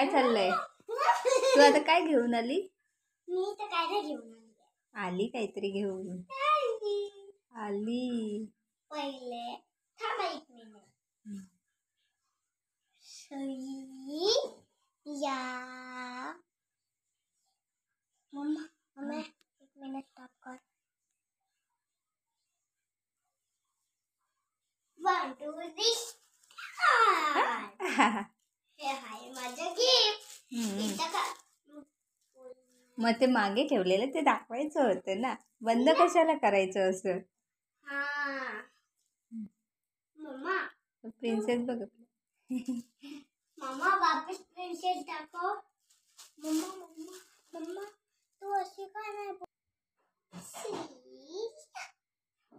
काय चाललंय? तू आता काय घेऊन आली? मी तर काय नाही घेऊन आली काहीतरी घेऊन आली. पहिले थांबा एक मिनिट. या मम्मा एक मिनिट स्टॉप कर. 1 2 3 हे आहे माझं गिफ्ट. मग ते मागे ठेवलेलं ते दाखवायचं होतं ना, बंद कशाला करायचं असं? मम्मा प्रिन्सेस बघ. मम्मा वापस प्रिन्सेस दाखव. मम्मा मम्मा मम्मा तू अशी का नाही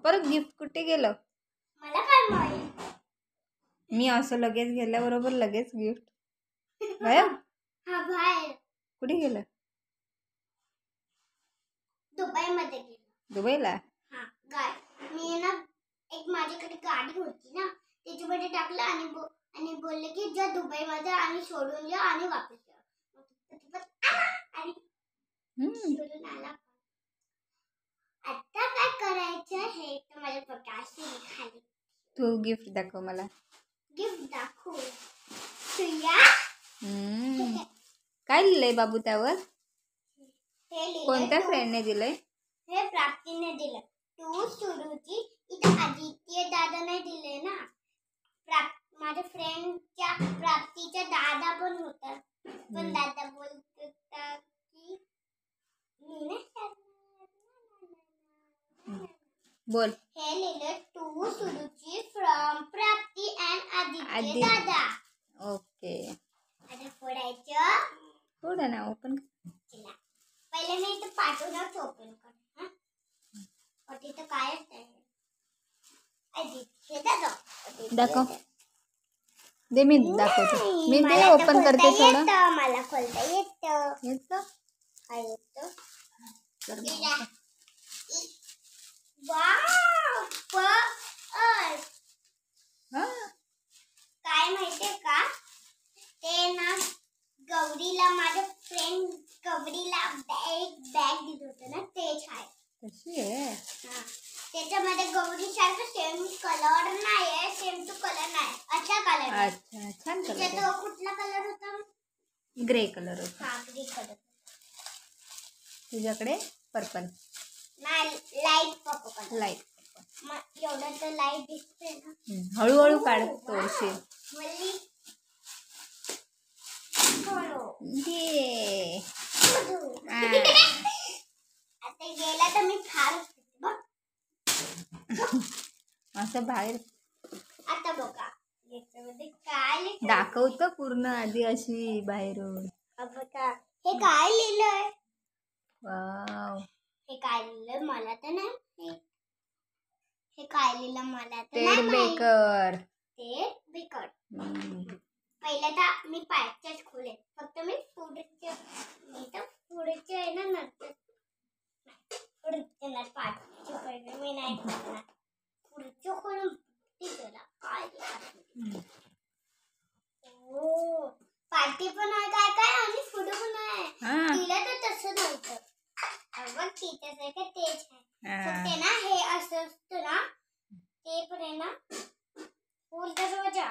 परत गिफ्ट कुठे गेलं? मला काय माहित. मी असं लगेच गेल्याबरोबर लगेच गिफ्ट गायब. हा बाहेर कुठे गेलं? दुबईमध्ये गेलो. दुबईला? हा मी ना एक माझ्याकडे गाडी होती ना, त्याच्यामध्ये टाकलं आणि बोलले की जा दुबईमध्ये आणि सोडून या आणि वापस या. आणि सोडून आला. आता काय करायचं हे तर माझ्या पप्पाशी खाली. तू गिफ्ट दाखव मला. गिफ्ट दाखव तुया. काय लिहिलंय बाबू त्यावर? हे कोणत्या फ्रेंडने दिलंय? हे प्राप्तीने दिलं. तू सुरुची. इथं आदित्य दादा नाही दिले ना. माझ्या फ्रेंडच्या प्राप्तीचा दादा पण होता, पण दादा बोलत होता की मी नाही बोल. हे लिहिलं टू सुरुची फ्रॉम प्राप्ती अँड आदित्य दादा. ओके. आता फोडायचं. फोड ना, ओपन. पहिले मी इथं पाठवूनच ओपन कर. तिथं काय दाखव. दे मी दाखवतो. मी ते ओपन करते थोडं. मला खोलता येतं. येतं? हा येतं. काय माहितीये का, ते ना गौरीला माझ्या फ्रेंड गौरीला बॅग दिलं होतं ना, तेच आहे. कशी आहे? त्याच्यामध्ये गौरी सारखं सेम कलर नाही, सेम टू कलर नाही, असा कलर. अच्छा, छान कलर. तो कुठला कलर होता? ग्रे कलर होता. हा ग्रे कलर. तुझ्याकडे पर्पल. नाही, लाईट पर्पल. लाईट. मग एवढं तर लाईट दिसते ना. हळूहळू काढ तोडशील. आता गेला तर मी फार असं बाहेर. आता बघा याच्यामध्ये काय दाखवतं पूर्ण आधी अशी बाहेरून. बघा हे काय लिहिलंय. वाव. हे काय लिहिलंय मला तर नाही. हे काय लिहिलं मला तर टेड बेकर. Ted baker. पहिला तर मी पायचेच खोले. फक्त मी पुढचे आहे ना, नंतर पुढचे पाठचे पहिले मी नाही खोलणार. पुढचं खोलून काय पार्टी पण आहे काय काय आणि पुढे पण आहे. तिला तर तसं नव्हतं. बघ तिच्यासारखं तेच आहे. फक्त ना हे असं असतं ना, ते पण आहे ना फुल दरवाजा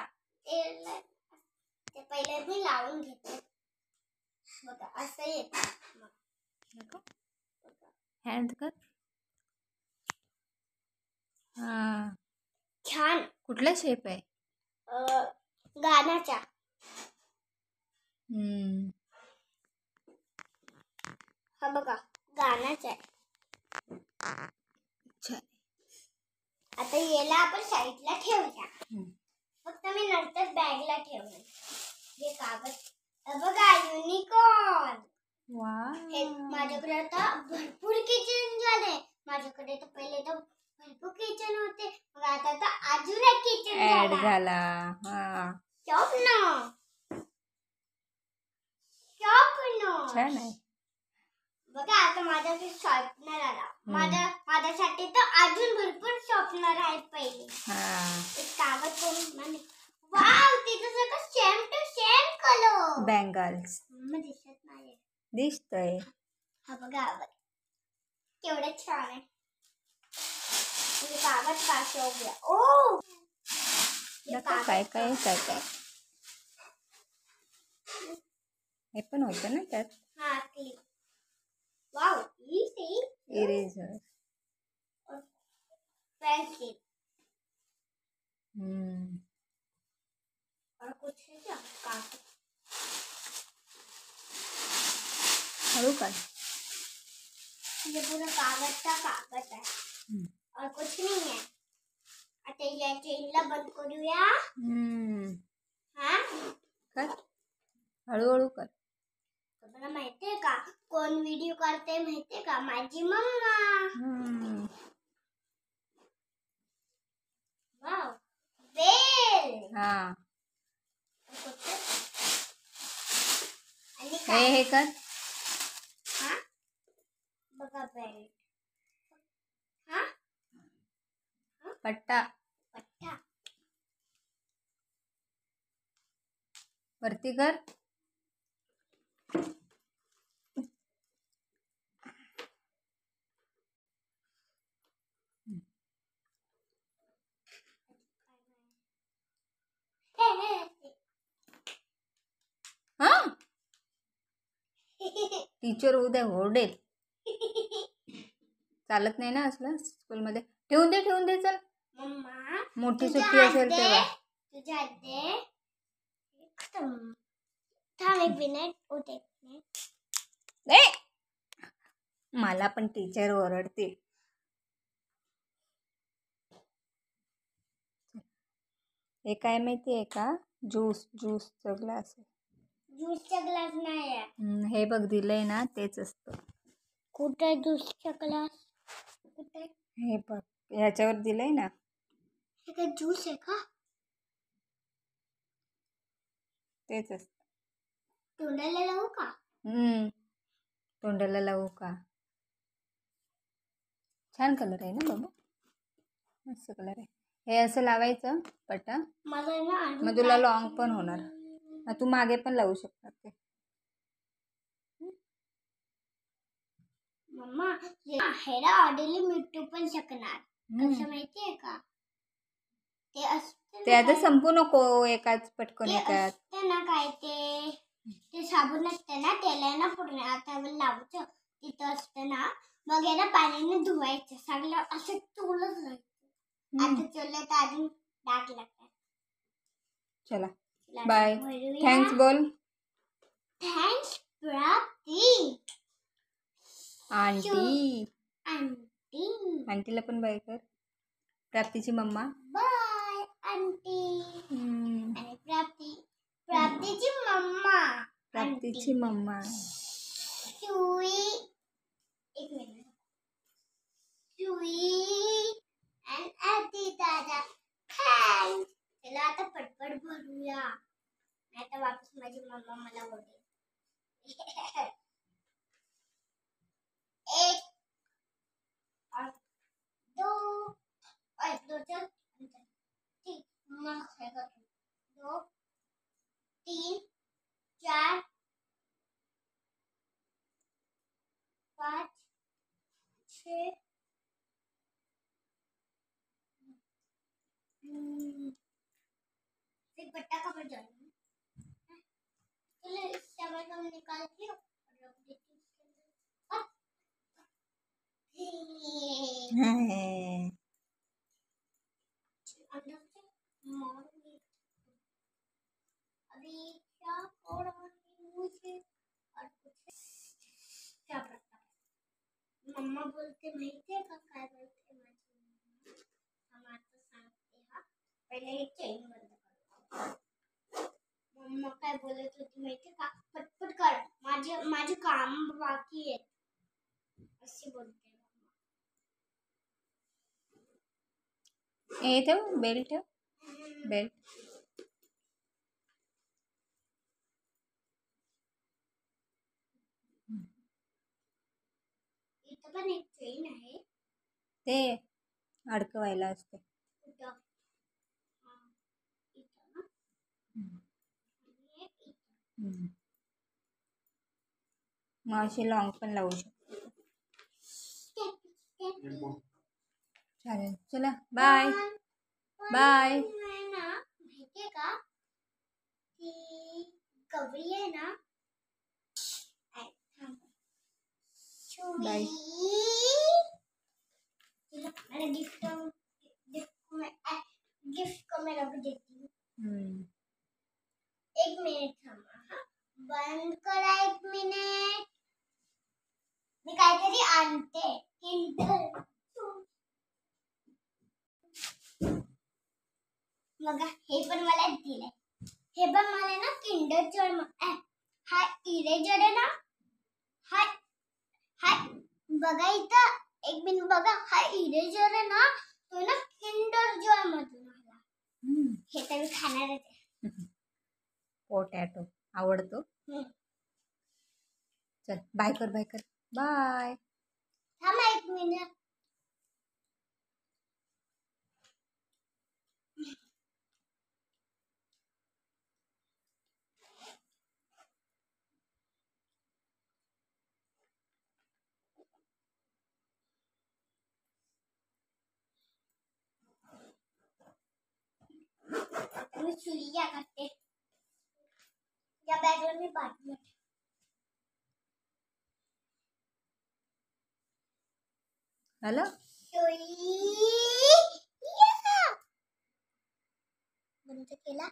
ते पहिले मी लावून घेते. बघा असं येतं. हँड कर. छान. कुठला शेप आहे? गाण्याचा. हा बघा गाण्याचा आहे. आता याला आपण साईडला ठेवूया. फक्त मी नंतर बॅगला ठेवणार. हे कागद बघा युनिकॉर्न. हे माझ्याकडे आता भरपूर किचन झाले. माझ्याकडे तर पहिले तर भरपूर किचन होते, मग आता तर अजून एक किचन ऍड झाला. छान आहे. बघा आता माझ्याकडे शॉर्पनर आला. माझ्यासाठी तर अजून भरपूर शॉर्पनर आहेत पहिले. एक कागद करून वाव तिथं सगळं same to same colour. Bangles mama दिसत नाही. दिसतंय. हा बघा केवढे छान आहे. कागद का शोभला. ओ काय काय काय काय हे पण होतं ना त्यात. हा क्लिप. वाव इरेझर पेन्सिल हम्म और कुछ है क्या? कागज. हळू काय ये पूरा कागज का कागज है और कुछ नहीं है. आता या चेनला बंद करूया. हा कर हळूहळू कर. तुम्हाला माहितीये का कोण व्हिडिओ करते माहितीये का? माझी मम्मा. Wow bell. हा आणि हे कर. हा बघा बेल. हा पट्टा पट्टा वरती कर. हा टीचर उद्या ओरडेल. चालत नाही ना असलं स्कूलमध्ये. ठेवून दे चल. मम्मा मोठी सुट्टी असेल तेव्हा. तुझ्या आते थांब एक मिनिट होते. मला पण टीचर ओरडते. हे काय माहितीये का? ज्यूसचा ग्लास आहे. ज्यूसचा ग्लास नाही आहे. हे बघ दिलंय ना तेच असतं. कुठे ज्यूसचा ग्लास? कुठे? हे बघ ह्याच्यावर दिलंय ना. हे काय ज्यूस आहे का? तेच असतं. तोंडाला लावू का? तोंडाला लावू का? छान कलर आहे ना बाबा. मस्त कलर आहे. हे असं लावायचं पट्टा. मग तुला लॉंग पण होणार. तू मागे पण लावू शकणार ते. मम्मा हेरा ऑर्डरली मिटू पण शकणार. कसं माहितीये का? ते आता संपू नको एकाच पटकन एकाच. ते ना काय ते साबण असते ना त्याला ना पूर्ण आता लावायचं तिथं असतं ना. मग याला पाण्याने धुवायचं. सगळं असं चोळत राहायचं. आता चोळलं तर अजून डाग लागतात. चला बाय. थँक्स बोल. थँक्स प्राप्ती. आंटी आंटीला पण बाय कर. प्राप्तीची मम्मा. Bye aunty. आणि प्राप्तीची मम्मा. सुई एक मिनिट. सुई आणि आधी दादा थँक्स. त्याला आता पटपट भरूया. नाही तर वापस माझी मम्मा मला ओरडेल. एक दो चल ठीक. दो 3 4 5 6 एक पट्टा कवर जाए. चलो इस चावल को निकालती हूँ और रख देती हूँ इसके अंदर से मारूंगी. अभी क्या हो रहा है मुझे और कुछ क्या पता. मम्मा बोलते माहितीये का काय बोलते माझी मम्मा. हम आता सांगते हा. पहिले हे चेन बंद कर. मम्मा काय बोलत होती माहितीये का? पटपट कर. माझे काम बाकी आहे. अशी बोलते. बेल्ट इथं पण एक चेन आहे. ते अडकवायला असते. इथं ना. मग असे लॉंग पण लावू शकतो. चालेल, चला बाय बाय. माहितीये का ती गौरी आहे ना, बाय. गिफ्ट को मैं रख देती हूँ. एक मिनिट थांबा. बंद करा, एक मिनिट. मी काहीतरी आणते. बघा, हे पण मला दिलंय. हे पण मला ना किंडर जॉय. हा इरेजर आहे ना, हा बघा इथं एक मिनिट बघा. हा इरेजर आहे ना, तो ना किंडर जॉय मधून आला. हे तर मी खाणारच आहे. पोटॅटो आवडतो. चल बाय कर बाय कर. बाय. थांबा एक मिनिट. मी सुईया करते. या बॅगवर मी पाठवते. हॅलो सुई बंद केला.